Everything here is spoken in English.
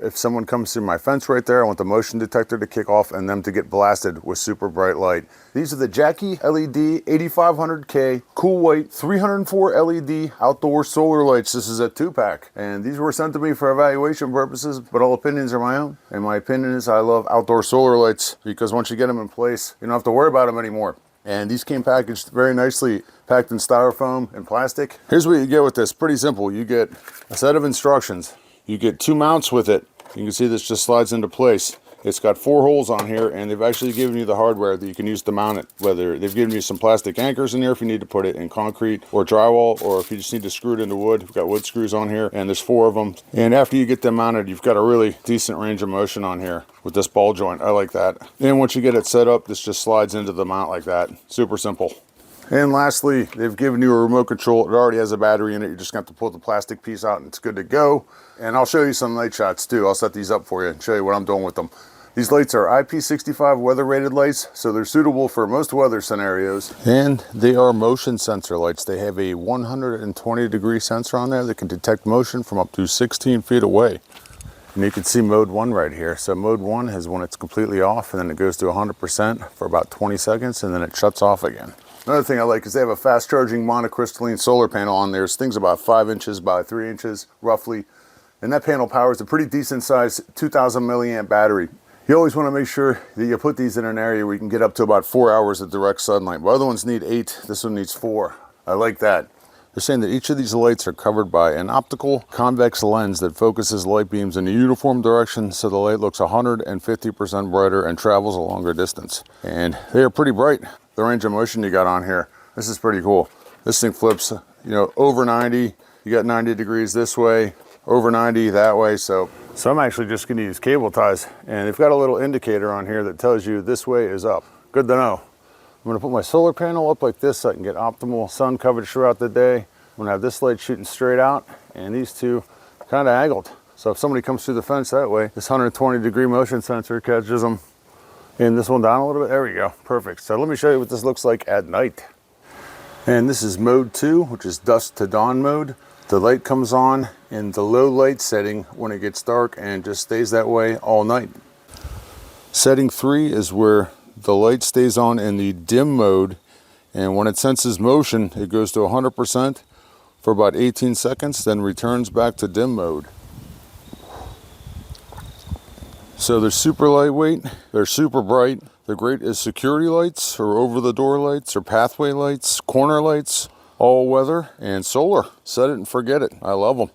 If someone comes through my fence right there, I want the motion detector to kick off and them to get blasted with super bright light. These are the JACKYLED 8500K cool white 304 LED outdoor solar lights. This is a 2-pack, and these were sent to me for evaluation purposes, but all opinions are my own. And my opinion is I love outdoor solar lights because once you get them in place, you don't have to worry about them anymore. And these came packaged very nicely, packed in styrofoam and plastic. Here's what you get with this. Pretty simple. You get a set of instructions. You get 2 mounts with it. You can see this just slides into place. It's got 4 holes on here, and they've actually given you the hardware that you can use to mount it. Whether they've given you some plastic anchors in here if you need to put it in concrete or drywall, or if you just need to screw it into wood. We've got wood screws on here, and there's 4 of them. And after you get them mounted, you've got a really decent range of motion on here with this ball joint. I like that. And once you get it set up, this just slides into the mount like that. Super simple. And lastly, they've given you a remote control. It already has a battery in it. You just got to pull the plastic piece out and it's good to go. And I'll show you some light shots too. I'll set these up for you and show you what I'm doing with them. These lights are IP65 weather rated lights, so they're suitable for most weather scenarios. And they are motion sensor lights. They have a 120-degree sensor on there that can detect motion from up to 16 feet away. And you can see mode 1 right here. So mode 1 is when it's completely off, and then it goes to 100% for about 20 seconds, and then it shuts off again. Another thing I like is they have a fast charging monocrystalline solar panel on there. This thing's about 5 inches by 3 inches roughly. And that panel powers a pretty decent sized 2000 milliamp battery. You always want to make sure that you put these in an area where you can get up to about 4 hours of direct sunlight. The other ones need 8, this one needs 4. I like that. They're saying that each of these lights are covered by an optical convex lens that focuses light beams in a uniform direction, so the light looks 150% brighter and travels a longer distance. And they are pretty bright. The range of motion you got on here, this is pretty cool. This thing flips, over 90. You got 90 degrees this way, over 90 that way. So I'm actually just going to use cable ties, and they've got a little indicator on here that tells you this way is up. Good to know. I'm going to put my solar panel up like this so I can get optimal sun coverage throughout the day. I'm going to have this light shooting straight out, and these two kind of angled. So if somebody comes through the fence that way, this 120-degree motion sensor catches them. And this one down a little bit. There we go. Perfect. So let me show you what this looks like at night. And this is mode 2, which is dusk to dawn mode. The light comes on in the low light setting when it gets dark and just stays that way all night. Setting 3 is where the light stays on in the dim mode, and when it senses motion, it goes to 100% for about 18 seconds, then returns back to dim mode. So they're super lightweight, they're super bright. They're great as security lights or over-the-door lights or pathway lights, corner lights, all weather and solar. Set it and forget it. I love them.